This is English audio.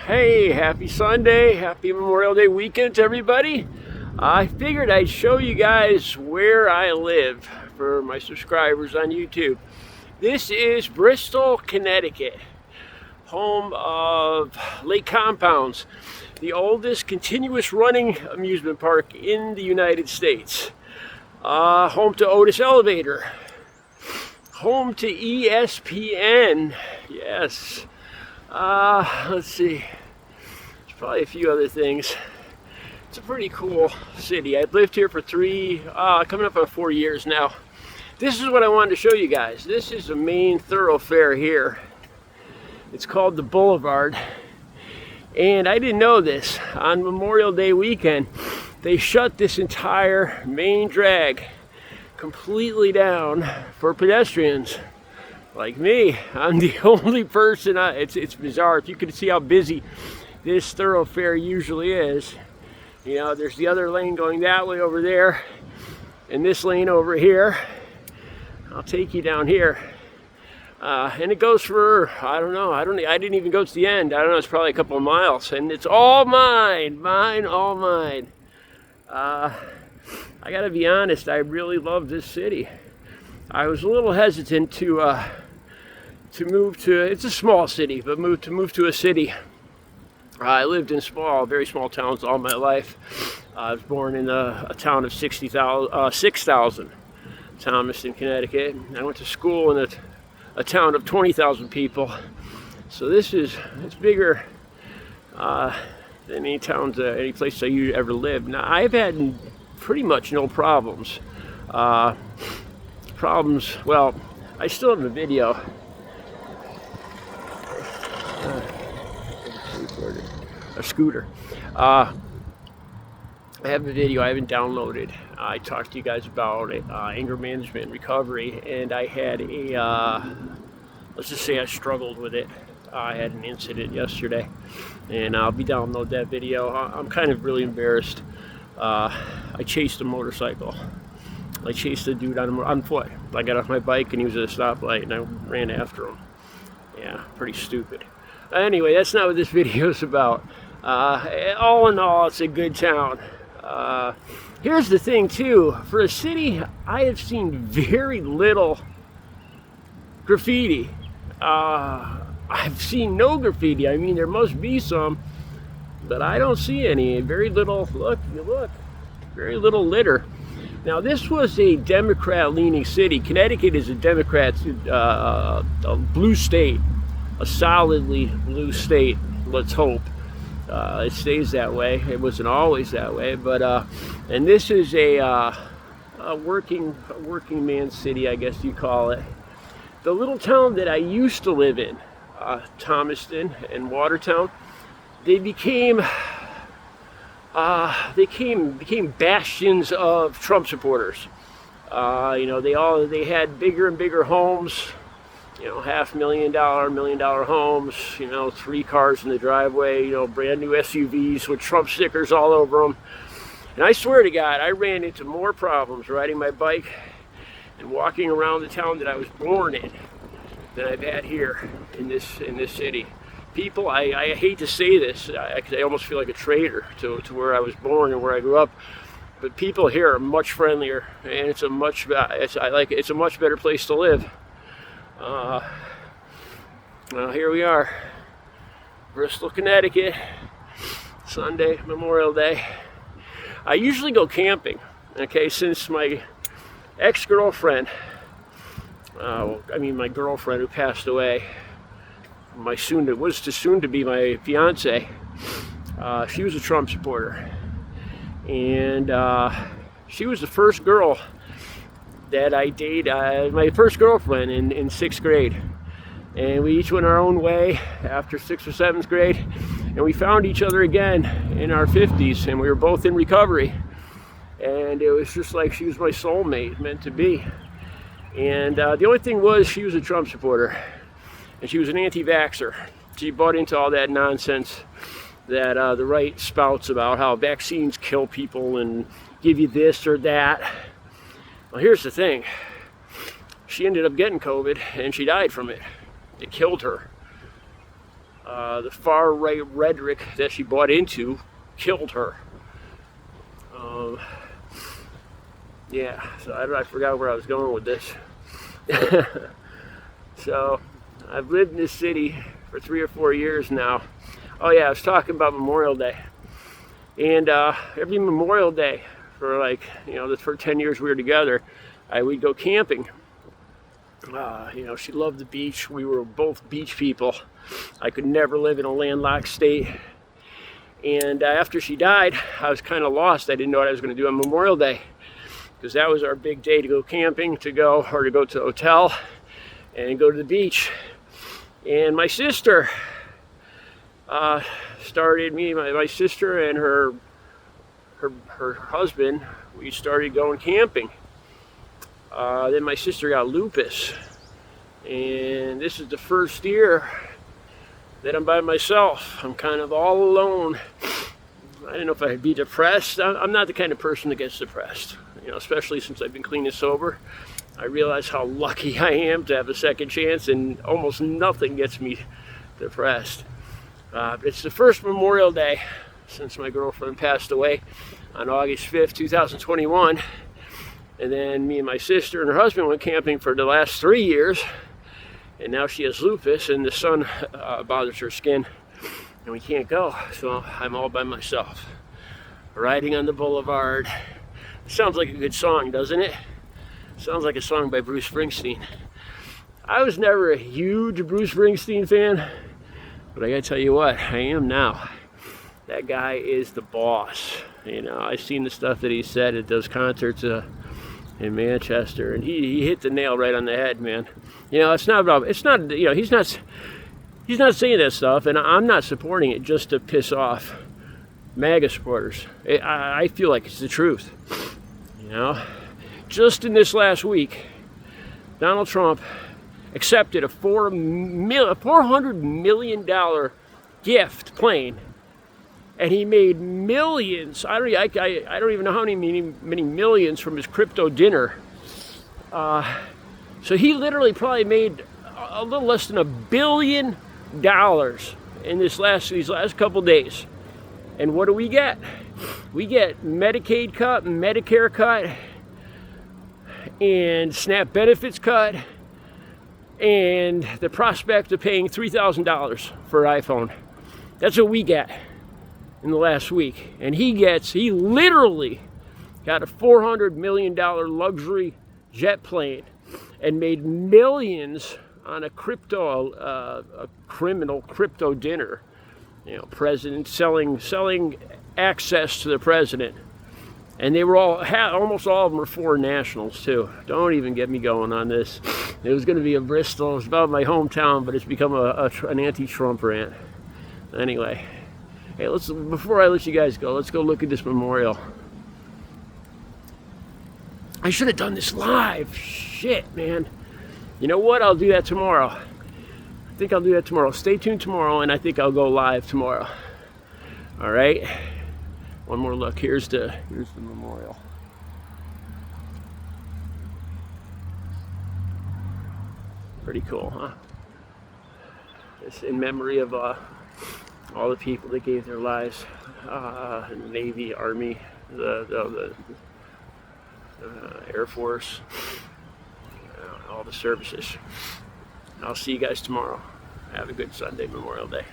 Hey, happy Sunday, happy Memorial Day weekend to everybody. I figured I'd show you guys where I live for my subscribers on YouTube. This is Bristol, Connecticut, home of Lake Compounds, the oldest continuous running amusement park in the United States. Home to Otis Elevator, home to ESPN, yes. Let's see, there's probably a few other things. It's a pretty cool city. I've lived here for coming up on 4 years now. This is what I wanted to show you guys. This is the main thoroughfare here. It's called the Boulevard. And I didn't know this. On Memorial Day weekend, they shut this entire main drag completely down for pedestrians. Like me, I'm the only person. It's bizarre. If you could see how busy this thoroughfare usually is. You know, there's the other lane going that way over there, and this lane over here. I'll take you down here, and it goes for I don't know. I didn't even go to the end. I don't know. It's probably a couple of miles, and it's all mine, all mine. I gotta be honest. I really love this city. I was a little hesitant to move to. It's a small city, but move to a city. I lived in very small towns all my life. I was born in a town of 6,000, Thomaston, Connecticut. I went to school in a town of 20,000 people. So it's bigger than any towns, any place I ever lived. Now I've had pretty much no problems. Well, I still have a video. A scooter. I have a video I haven't downloaded. I talked to you guys about anger management and recovery, and I had let's just say I struggled with it. I had an incident yesterday, and I'll be download that video. I'm kind of really embarrassed. I chased a motorcycle. I chased a dude on foot. I got off my bike and he was at a stoplight and I ran after him. Yeah, pretty stupid. Anyway, that's not what this video is about. All in all, it's a good town. Here's the thing too, for a city, I have seen very little graffiti. I've seen no graffiti. I mean, there must be some, but I don't see any. Very little, look, very little litter. Now, this was a Democrat-leaning city. Connecticut is a Democrat, a blue state, a solidly blue state. Let's hope it stays that way. It wasn't always that way, but and this is a working man city, I guess you call it. The little town that I used to live in, Thomaston and Watertown, they became bastions of Trump supporters. You know, they had bigger and bigger homes, you know, $500,000, $1 million homes, you know, 3 cars in the driveway, you know, brand new SUVs with Trump stickers all over them. And I swear to God, I ran into more problems riding my bike and walking around the town that I was born in than I've had here in this city. People, I hate to say this, I almost feel like a traitor to where I was born and where I grew up, but people here are much friendlier, and it's a much better place to live. Well, here we are, Bristol, Connecticut, Sunday, Memorial Day. I usually go camping, okay, since my ex-girlfriend, my girlfriend who passed away, my soon to be my fiance, she was a Trump supporter, and she was the first girl that I dated, my first girlfriend in 6th grade, and we each went our own way after 6th or 7th grade, and we found each other again in our 50s, and we were both in recovery, and it was just like she was my soulmate, meant to be. And the only thing was, she was a Trump supporter. And she was an anti-vaxxer. She bought into all that nonsense that the right spouts about how vaccines kill people and give you this or that. Well, here's the thing. She ended up getting COVID and she died from it. It killed her. The far right rhetoric that she bought into killed her. Yeah, so I forgot where I was going with this. So I've lived in this city for 3 or 4 years now. Oh yeah, I was talking about Memorial Day. And every Memorial Day for like, for 10 years we were together, we'd go camping. She loved the beach. We were both beach people. I could never live in a landlocked state. And after she died, I was kind of lost. I didn't know what I was going to do on Memorial Day, because that was our big day to go camping, to go to the hotel and go to the beach. And my sister started, my sister and her husband, we started going camping. Then my sister got lupus, and this is the first year that I'm by myself. I'm kind of all alone. I don't know if I'd be depressed. I'm not the kind of person that gets depressed, especially since I've been clean and sober. I realize how lucky I am to have a second chance, and almost nothing gets me depressed. It's the first Memorial Day since my girlfriend passed away on August 5th, 2021. And then me and my sister and her husband went camping for the last 3 years. And now she has lupus, and the sun bothers her skin, and we can't go. So I'm all by myself, riding on the boulevard. It sounds like a good song, doesn't it? Sounds like a song by Bruce Springsteen. I was never a huge Bruce Springsteen fan, but I gotta tell you what, I am now. That guy is the boss. I've seen the stuff that he said at those concerts in Manchester, and he hit the nail right on the head, man. It's not about, he's not saying that stuff, and I'm not supporting it just to piss off MAGA supporters. I feel like it's the truth. Just in this last week, Donald Trump accepted a $400 million gift plane, and he made millions. I don't even know how many millions from his crypto dinner. So he literally probably made a little less than $1 billion in these last couple days. And what do we get? We get Medicaid cut, Medicare cut, and SNAP benefits cut, and the prospect of paying $3,000 for an iPhone. That's what we get in the last week. And he literally got a $400 million luxury jet plane and made millions on a criminal crypto dinner. President selling access to the president. And they were almost all of them were foreign nationals too. Don't even get me going on this. It was going to be in Bristol. It's about my hometown, but it's become an anti-Trump rant. Anyway, hey, before I let you guys go, let's go look at this memorial. I should have done this live. Shit, man. You know what? I'll do that tomorrow. I think I'll do that tomorrow. Stay tuned tomorrow, and I think I'll go live tomorrow. All right. One more look. Here's the memorial. Pretty cool, huh? It's in memory of all the people that gave their lives in the Navy, Army, the Air Force, all the services. I'll see you guys tomorrow. Have a good Sunday, Memorial Day.